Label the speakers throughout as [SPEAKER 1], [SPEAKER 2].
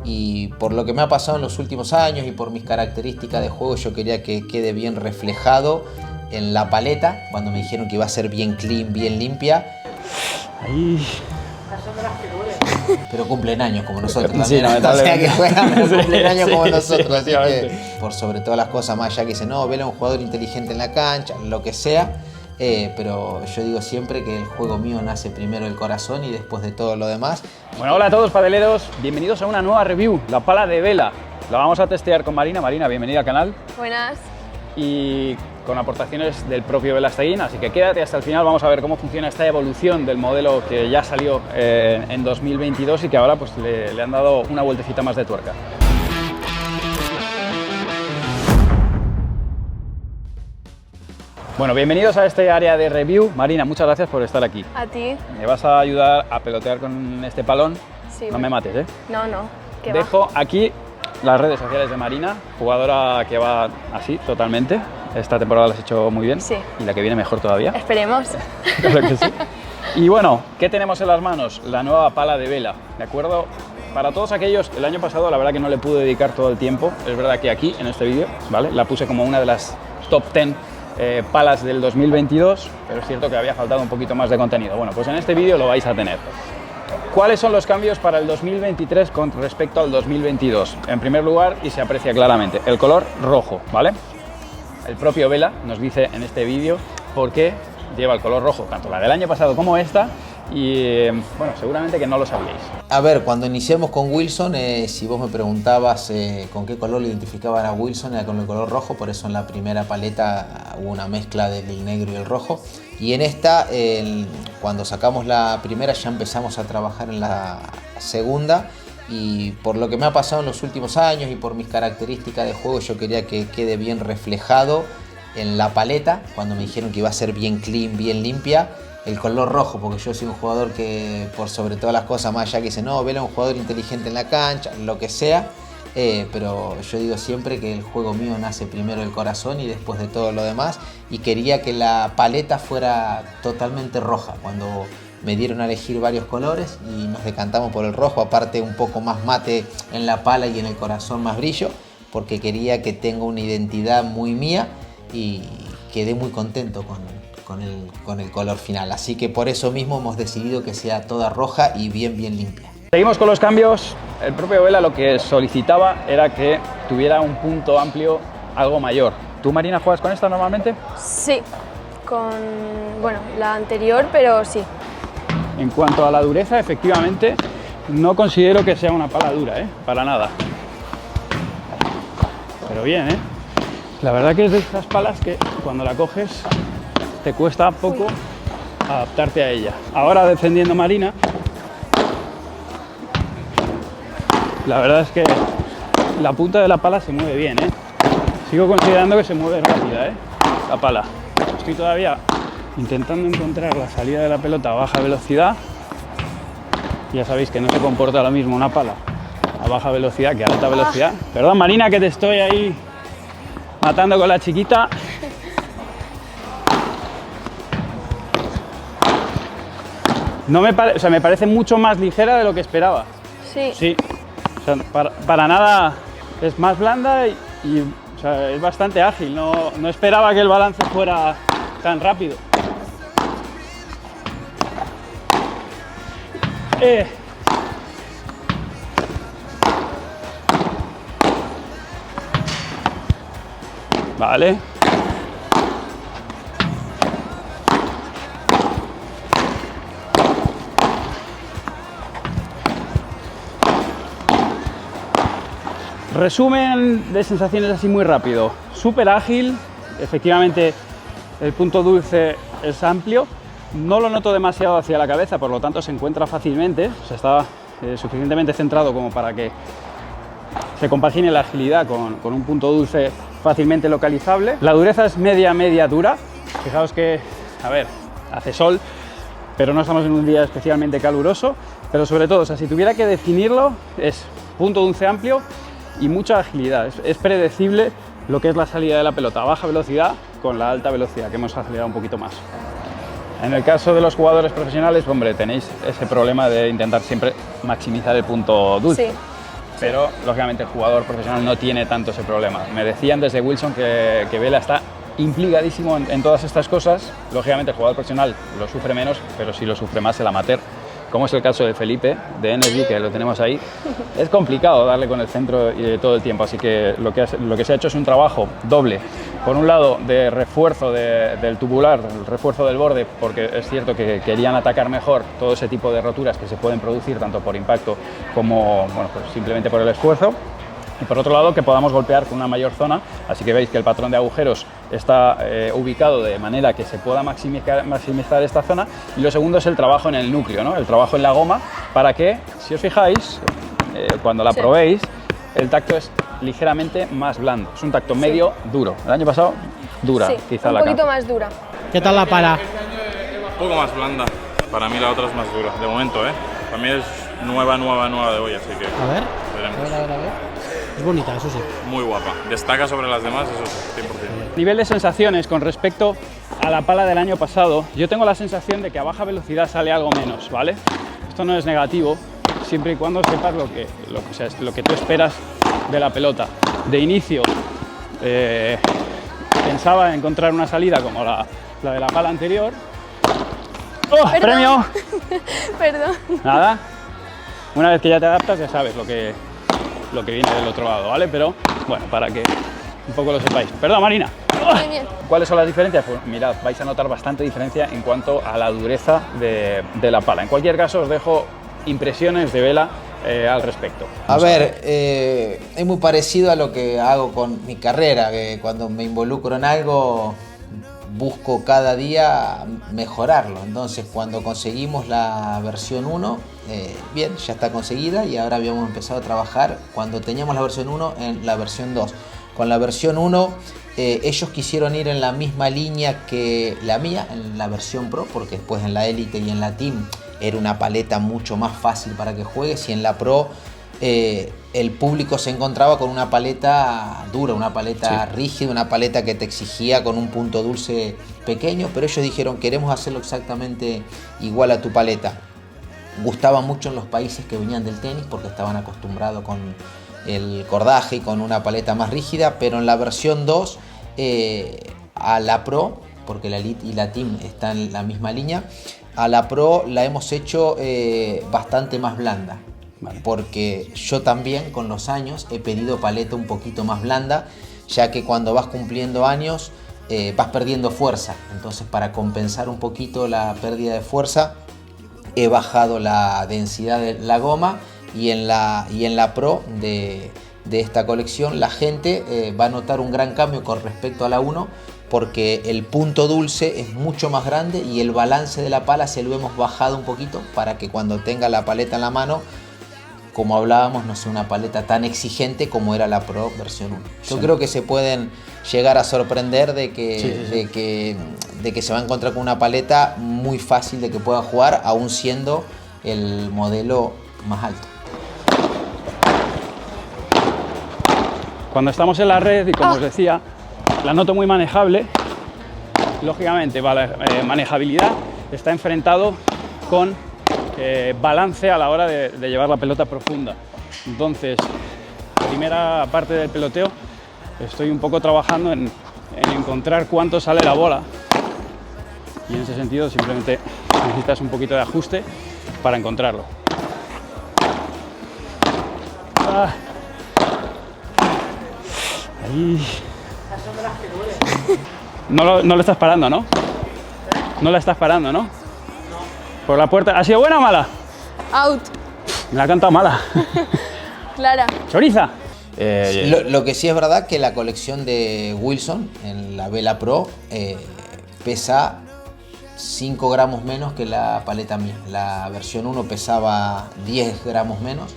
[SPEAKER 1] y por lo que me ha pasado en los últimos años y por mis características de juego, yo quería que quede bien reflejado en la paleta, cuando me dijeron que iba a ser bien clean, bien limpia.
[SPEAKER 2] Ahí.
[SPEAKER 1] Pero cumplen años como nosotros
[SPEAKER 2] Sí,
[SPEAKER 1] también, o sea que juegan, pero cumplen años como nosotros, así
[SPEAKER 2] efectivamente.
[SPEAKER 1] que por sobre todas las cosas, más allá que dicen, no, Vela es un jugador inteligente en la cancha, lo que sea, pero yo digo siempre que el juego mío nace primero del corazón y después de todo lo demás.
[SPEAKER 2] Bueno, hola a todos padeleros, bienvenidos a una nueva review, la pala de Vela. La vamos a testear con Marina. Marina, bienvenida al canal.
[SPEAKER 3] Buenas.
[SPEAKER 2] Y con aportaciones del propio Velasteguín, así que quédate hasta el final, vamos a ver cómo funciona esta evolución del modelo que ya salió en 2022 y que ahora pues le han dado una vueltecita más de tuerca. Bueno, bienvenidos a este área de review. Marina, muchas gracias por estar aquí.
[SPEAKER 3] ¿A ti?
[SPEAKER 2] ¿Me vas a ayudar a pelotear con este palón?
[SPEAKER 3] Sí.
[SPEAKER 2] No me mates, ¿eh?
[SPEAKER 3] No, ¿qué va?
[SPEAKER 2] Dejo aquí las redes sociales de Marina, jugadora que va así totalmente. Esta temporada lo has hecho muy bien.
[SPEAKER 3] Sí.
[SPEAKER 2] Y la que viene mejor todavía.
[SPEAKER 3] Esperemos.
[SPEAKER 2] Claro que sí. Y bueno, ¿qué tenemos en las manos? La nueva pala de Vela, ¿de acuerdo? Para todos aquellos, el año pasado la verdad que no le pude dedicar todo el tiempo. Es verdad que aquí, en este vídeo, ¿vale? La puse como una de las top 10 palas del 2022, pero es cierto que había faltado un poquito más de contenido. Bueno, pues en este vídeo lo vais a tener. ¿Cuáles son los cambios para el 2023 con respecto al 2022? En primer lugar, y se aprecia claramente, el color rojo, ¿vale? El propio Vela nos dice en este vídeo por qué lleva el color rojo, tanto la del año pasado como esta, y bueno, seguramente que no lo sabíais.
[SPEAKER 1] A ver, cuando iniciamos con Wilson, si vos me preguntabas con qué color lo identificaban a Wilson, era con el color rojo, por eso en la primera paleta hubo una mezcla del negro y el rojo. Y en esta, cuando sacamos la primera, ya empezamos a trabajar en la segunda. Y por lo que me ha pasado en los últimos años y por mis características de juego, yo quería que quede bien reflejado en la paleta, cuando me dijeron que iba a ser bien clean, bien limpia, el color rojo, porque yo soy un jugador que por sobre todas las cosas, más allá que dice, no, Vela es un jugador inteligente en la cancha, lo que sea, pero yo digo siempre que el juego mío nace primero del corazón y después de todo lo demás, y quería que la paleta fuera totalmente roja. Cuando me dieron a elegir varios colores y nos decantamos por el rojo, aparte un poco más mate en la pala y en el corazón más brillo, porque quería que tenga una identidad muy mía y quedé muy contento con el color final. Así que por eso mismo hemos decidido que sea toda roja y bien limpia.
[SPEAKER 2] Seguimos con los cambios. El propio Vela lo que solicitaba era que tuviera un punto amplio algo mayor. ¿Tú, Marina, juegas con esta normalmente?
[SPEAKER 3] Sí, con, bueno, la anterior, pero sí.
[SPEAKER 2] En cuanto a la dureza, efectivamente, no considero que sea una pala dura, para nada. Pero bien, La verdad que es de esas palas que cuando la coges te cuesta poco adaptarte a ella. Ahora defendiendo Marina, la verdad es que la punta de la pala se mueve bien, Sigo considerando que se mueve rápida, la pala. Estoy todavía intentando encontrar la salida de la pelota a baja velocidad. Ya sabéis que no se comporta lo mismo una pala a baja velocidad que a alta velocidad. Perdón, Marina, que te estoy ahí matando con la chiquita. No me parece mucho más ligera de lo que esperaba.
[SPEAKER 3] Sí.
[SPEAKER 2] Sí. O sea, para nada es más blanda y o sea, es bastante ágil. No esperaba que el balance fuera tan rápido. Vale. Resumen de sensaciones así muy rápido. Súper ágil, efectivamente el punto dulce es amplio. No lo noto demasiado hacia la cabeza, por lo tanto se encuentra fácilmente. O sea, está suficientemente centrado como para que se compagine la agilidad con un punto dulce fácilmente localizable. La dureza es media dura. Fijaos que, a ver, hace sol, pero no estamos en un día especialmente caluroso. Pero sobre todo, o sea, si tuviera que definirlo, es punto dulce amplio y mucha agilidad. Es predecible lo que es la salida de la pelota a baja velocidad con la alta velocidad, que hemos acelerado un poquito más. En el caso de los jugadores profesionales, hombre, tenéis ese problema de intentar siempre maximizar el punto dulce.
[SPEAKER 3] Sí.
[SPEAKER 2] pero lógicamente el jugador profesional no tiene tanto ese problema. Me decían desde Wilson que Vela está implicadísimo en todas estas cosas. Lógicamente el jugador profesional lo sufre menos, pero sí lo sufre más el amateur, como es el caso de Felipe, de Energy, que lo tenemos ahí. Es complicado darle con el centro todo el tiempo, así que lo que se ha hecho es un trabajo doble. Por un lado, de refuerzo del tubular, el refuerzo del borde, porque es cierto que querían atacar mejor todo ese tipo de roturas que se pueden producir tanto por impacto como bueno, pues simplemente por el esfuerzo. Y por otro lado, que podamos golpear con una mayor zona, así que veis que el patrón de agujeros está ubicado de manera que se pueda maximizar esta zona. Y lo segundo es el trabajo en el núcleo, ¿no? El trabajo en la goma, para que, si os fijáis, cuando la probéis, el tacto es ligeramente más blando. Es un tacto medio duro. El año pasado, dura, quizá la
[SPEAKER 3] un poquito más dura.
[SPEAKER 4] ¿Qué tal la pala?
[SPEAKER 5] Un poco más blanda. Para mí la otra es más dura, de momento, ¿eh? Para mí es nueva de hoy, así que
[SPEAKER 4] A ver.
[SPEAKER 5] veremos.
[SPEAKER 4] A ver. Es bonita, eso sí.
[SPEAKER 5] Muy guapa. Destaca sobre las demás, eso sí, 100%.
[SPEAKER 2] Nivel de sensaciones con respecto a la pala del año pasado, yo tengo la sensación de que a baja velocidad sale algo menos, ¿vale? Esto no es negativo, siempre y cuando sepas lo que tú esperas de la pelota. De inicio, pensaba encontrar una salida como la de la pala anterior. ¡Oh,
[SPEAKER 3] Perdón.
[SPEAKER 2] premio!
[SPEAKER 3] Perdón.
[SPEAKER 2] Nada, una vez que ya te adaptas ya sabes lo que viene del otro lado, ¿vale? Pero bueno, para que un poco lo sepáis. Perdón, Marina.
[SPEAKER 3] Muy bien.
[SPEAKER 2] ¿Cuáles son las diferencias? Pues mirad, vais a notar bastante diferencia en cuanto a la dureza de la pala. En cualquier caso, os dejo impresiones de Vela al respecto.
[SPEAKER 1] A ver, es muy parecido a lo que hago con mi carrera, que cuando me involucro en algo busco cada día mejorarlo. Entonces, cuando conseguimos la versión 1, bien, ya está conseguida y ahora habíamos empezado a trabajar cuando teníamos la versión 1 en la versión 2. Con la versión 1 ellos quisieron ir en la misma línea que la mía, en la versión Pro, porque después en la Elite y en la Team era una paleta mucho más fácil para que juegues, y en la Pro el público se encontraba con una paleta dura, una paleta rígida, una paleta que te exigía con un punto dulce pequeño, pero ellos dijeron: queremos hacerlo exactamente igual a tu paleta. Gustaba mucho en los países que venían del tenis porque estaban acostumbrados con el cordaje y con una paleta más rígida, pero en la versión 2 a la Pro, porque la Elite y la Team están en la misma línea, a la Pro la hemos hecho bastante más blanda. Vale. Porque yo también con los años he pedido paleta un poquito más blanda, ya que cuando vas cumpliendo años vas perdiendo fuerza. Entonces, para compensar un poquito la pérdida de fuerza, he bajado la densidad de la goma, y en la Pro de esta colección la gente va a notar un gran cambio con respecto a la 1, porque el punto dulce es mucho más grande y el balance de la pala se lo hemos bajado un poquito para que cuando tenga la paleta en la mano, como hablábamos, no sea una paleta tan exigente como era la Pro versión 1. Yo creo que se pueden llegar a sorprender de que se va a encontrar con una paleta muy fácil de que pueda jugar, aún siendo el modelo más alto.
[SPEAKER 2] Cuando estamos en la red, y como os decía, la noto muy manejable. Lógicamente, manejabilidad está enfrentado con balance a la hora de llevar la pelota profunda. Entonces, primera parte del peloteo, estoy un poco trabajando en encontrar cuánto sale la bola, y en ese sentido simplemente necesitas un poquito de ajuste para encontrarlo. Ahí. No lo estás parando, ¿no? No la estás parando, ¿no? Por la puerta. ¿Ha sido buena o mala?
[SPEAKER 3] Out.
[SPEAKER 2] Me la ha cantado mala.
[SPEAKER 3] Clara.
[SPEAKER 2] ¡Choriza!
[SPEAKER 1] Lo que sí es verdad que la colección de Wilson en la Vela Pro pesa 5 gramos menos que la paleta mía. La versión 1 pesaba 10 gramos menos,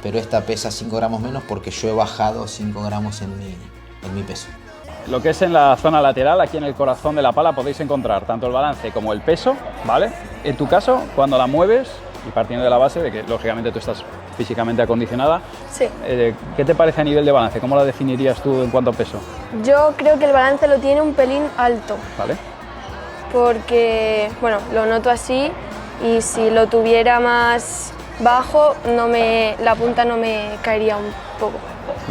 [SPEAKER 1] pero esta pesa 5 gramos menos porque yo he bajado 5 gramos en mi peso.
[SPEAKER 2] Lo que es en la zona lateral, aquí en el corazón de la pala, podéis encontrar tanto el balance como el peso, ¿vale? En tu caso, cuando la mueves, y partiendo de la base de que lógicamente tú estás físicamente acondicionada,
[SPEAKER 3] Sí.
[SPEAKER 2] ¿qué te parece a nivel de balance? ¿Cómo la definirías tú en cuanto a peso?
[SPEAKER 3] Yo creo que el balance lo tiene un pelín alto,
[SPEAKER 2] ¿Vale?
[SPEAKER 3] porque, bueno, lo noto así, y si lo tuviera más bajo, la punta no me caería un poco.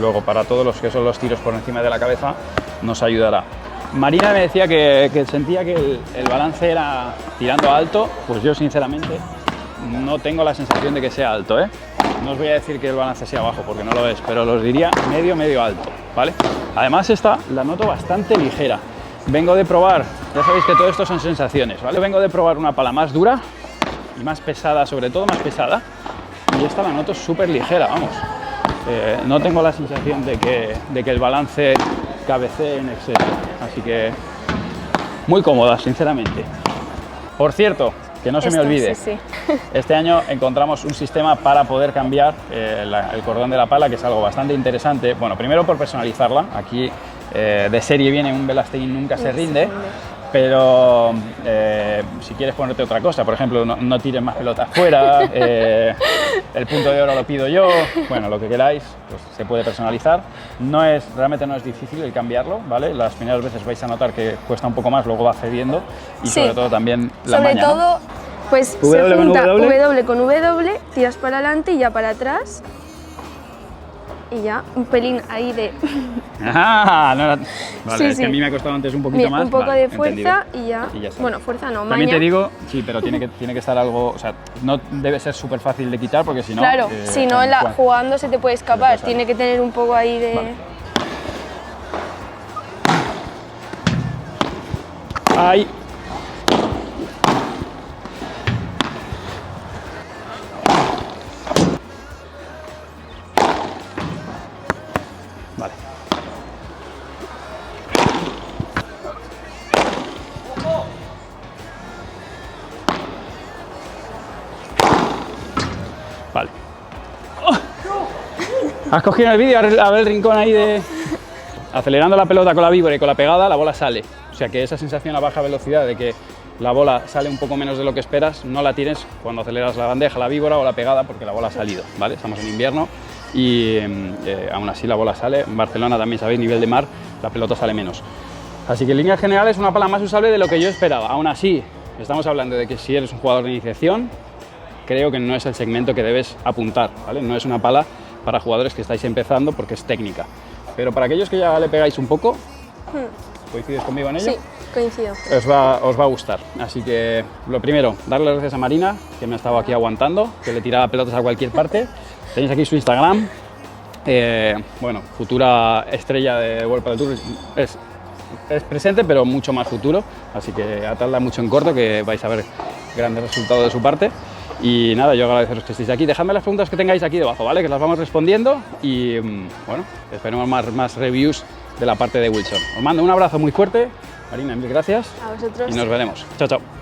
[SPEAKER 2] Luego, para todos los que son los tiros por encima de la cabeza, nos ayudará. Marina me decía que sentía que el balance era tirando alto. Pues yo sinceramente no tengo la sensación de que sea alto, ¿eh? No os voy a decir que el balance sea bajo porque no lo es, pero os diría medio alto, ¿vale? Además esta la noto bastante ligera. Vengo de probar, ya sabéis que todo esto son sensaciones, ¿vale? Vengo de probar una pala más dura y más pesada, sobre todo más pesada, y esta la noto súper ligera, vamos. No tengo la sensación de que el balance cabecee en exceso, así que muy cómoda, sinceramente. Por cierto, que no se me olvide,
[SPEAKER 3] sí.
[SPEAKER 2] este año encontramos un sistema para poder cambiar el cordón de la pala, que es algo bastante interesante. Bueno, primero por personalizarla. Aquí de serie viene un Bellastain nunca se rinde, pero si quieres ponerte otra cosa, por ejemplo, no tires más pelotas fuera, el punto de oro lo pido yo, bueno, lo que queráis, pues se puede personalizar. Realmente no es difícil el cambiarlo, ¿vale? Las primeras veces vais a notar que cuesta un poco más, luego va cediendo y sobre todo también la maña,
[SPEAKER 3] sobre todo,
[SPEAKER 2] ¿no?
[SPEAKER 3] pues se junta W con W, tiras para adelante y ya para atrás. Y ya, un pelín ahí de...
[SPEAKER 2] Ah, no, vale,
[SPEAKER 3] sí,
[SPEAKER 2] es que a mí me ha costado antes un poquito más.
[SPEAKER 3] Un poco
[SPEAKER 2] vale,
[SPEAKER 3] de fuerza
[SPEAKER 2] entendido.
[SPEAKER 3] y ya
[SPEAKER 2] está.
[SPEAKER 3] Bueno, fuerza no,
[SPEAKER 2] También
[SPEAKER 3] maña.
[SPEAKER 2] te digo, sí, pero tiene que estar algo, o sea, no debe ser súper fácil de quitar porque si no...
[SPEAKER 3] Claro, si no jugando se te puede escapar, tiene que tener un poco ahí de...
[SPEAKER 2] Vale. Ahí. Vale. Vale. ¡Oh! Has cogido el vídeo, a ver el rincón ahí de... Acelerando la pelota con la víbora y con la pegada, la bola sale. O sea que esa sensación a baja velocidad de que la bola sale un poco menos de lo que esperas, no la tienes cuando aceleras la bandeja, la víbora o la pegada, porque la bola ha salido, ¿vale? Estamos en invierno y aún así la bola sale. En Barcelona también, sabéis, nivel de mar, la pelota sale menos. Así que en líneas generales es una pala más usable de lo que yo esperaba. Aún así, estamos hablando de que si eres un jugador de iniciación, creo que no es el segmento que debes apuntar, ¿vale? No es una pala para jugadores que estáis empezando porque es técnica. Pero para aquellos que ya le pegáis un poco, ¿coincides conmigo en ello?
[SPEAKER 3] Sí, coincido.
[SPEAKER 2] Os va a gustar. Así que lo primero, darle las gracias a Marina, que me ha estado aquí aguantando, que le tiraba pelotas a cualquier parte. Tenéis aquí su Instagram. Bueno, futura estrella de World Padel Tour. Es presente, pero mucho más futuro. Así que atadla mucho en corto, que vais a ver grandes resultados de su parte. Y nada, yo agradeceros que estéis aquí. Dejadme las preguntas que tengáis aquí debajo, ¿vale? Que las vamos respondiendo y bueno, esperemos más reviews de la parte de Wilson. Os mando un abrazo muy fuerte. Marina, mil gracias.
[SPEAKER 3] A vosotros.
[SPEAKER 2] Y nos veremos. Chao, chao.